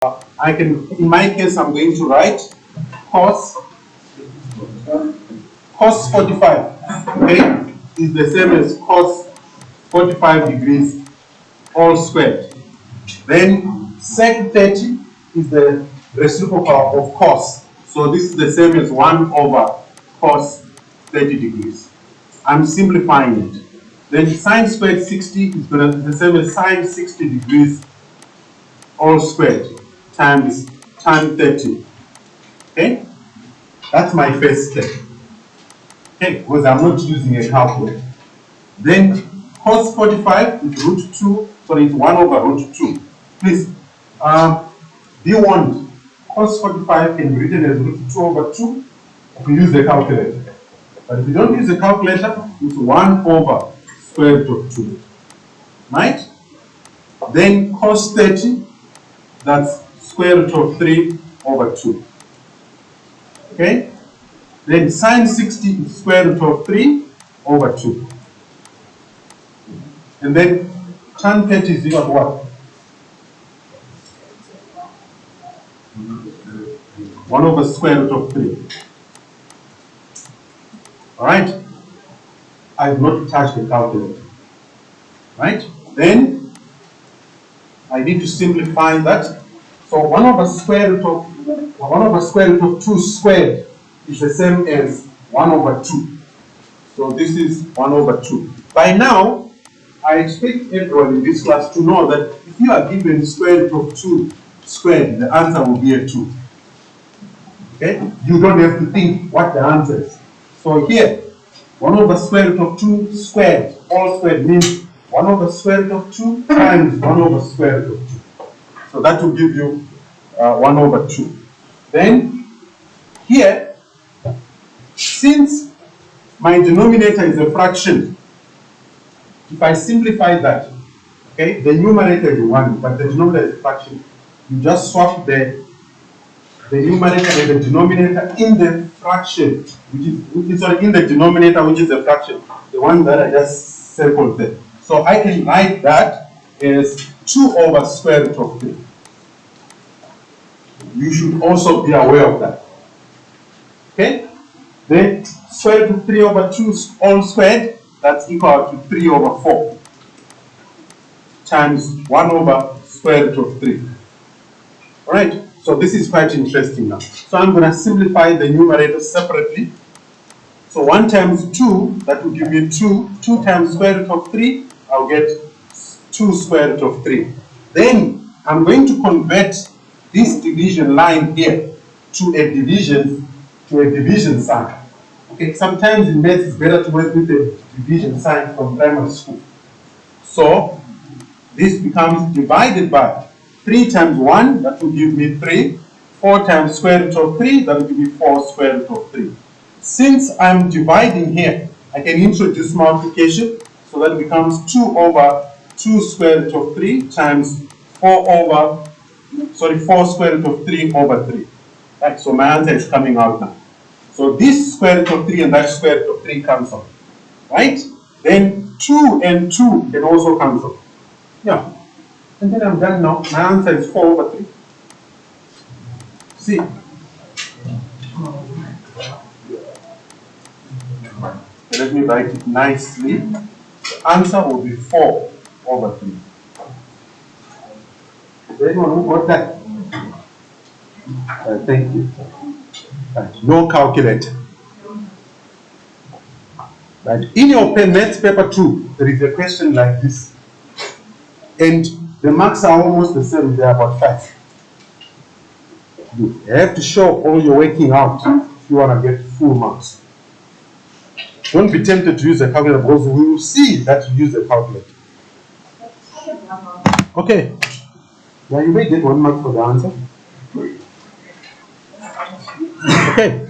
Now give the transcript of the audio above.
I can, in my case, I'm going to write cos 45, okay, is the same as cos 45 degrees all squared. Then sec 30 is the reciprocal of cos. So this is the same as 1 over cos 30 degrees. I'm simplifying it. Then sine squared 60 is going to be the same as sine 60 degrees all squared times tan 30. Okay? That's my first step. Okay, because I'm not using a calculator. Then cos 45 is root 2, so it's 1 over root 2. Please, do you want cos 45 can be written as root 2 over 2 if you use the calculator? But if you don't use the calculator, it's 1 over square root of 2. Right? Then cos 30, that's square root of 3 over 2. Okay? Then sine 60 is square root of 3 over 2. And then tan 30 is equal to what? 1 over square root of 3. Alright? I have not touched the calculator. Right? Then I need to simplify that. So 1 over square root of 2 squared is the same as 1 over 2. So this is 1 over 2. By now, I expect everyone in this class to know that if you are given square root of 2 squared, the answer will be a 2. Okay? You don't have to think what the answer is. So here, 1 over square root of 2 squared, all squared means 1 over square root of 2 times 1 over square root of 2. So that will give you 1 over 2. Then here, since my denominator is a fraction, if I simplify that, okay, the numerator is 1, but the denominator is a fraction. You just swap the numerator and the denominator in the fraction, which is in the denominator, which is a fraction, the one that I just circled there. So I can write that as 2 over square root of 3. You should also be aware of that. Okay? Then square root of 3 over 2 all squared, that's equal to 3 over 4 times 1 over square root of 3. Alright, so this is quite interesting now. So I'm going to simplify the numerator separately. So 1 times 2, that will give me 2. 2 times square root of 3, I'll get 2 square root of 3. Then I'm going to convert this division line here to a division sign. Okay, sometimes in maths it's better to work with the division sign from primary school. So this becomes divided by 3 times 1, that will give me 3. 4 times square root of 3, that will give me 4 square root of 3. Since I'm dividing here, I can introduce multiplication, so that becomes 2 over 2 square root of 3 times 4 square root of 3 over 3. Right, so my answer is coming out now. So this square root of 3 and that square root of 3 comes out. Right? Then 2 and 2 can also come out. Yeah. And then I'm done now. My answer is 4 over 3. See? Let me write it nicely. The answer will be 4 over 3. Is anyone who got that? Thank you. Right. No calculator. Right. In your maths paper 2, there is a question like this. And the marks are almost the same, they are about 5. You have to show all your working out if you want to get full marks. Don't be tempted to use a calculator because we will see that you use a calculator. Okay. Yeah, you may get 1 mark for the answer. Okay.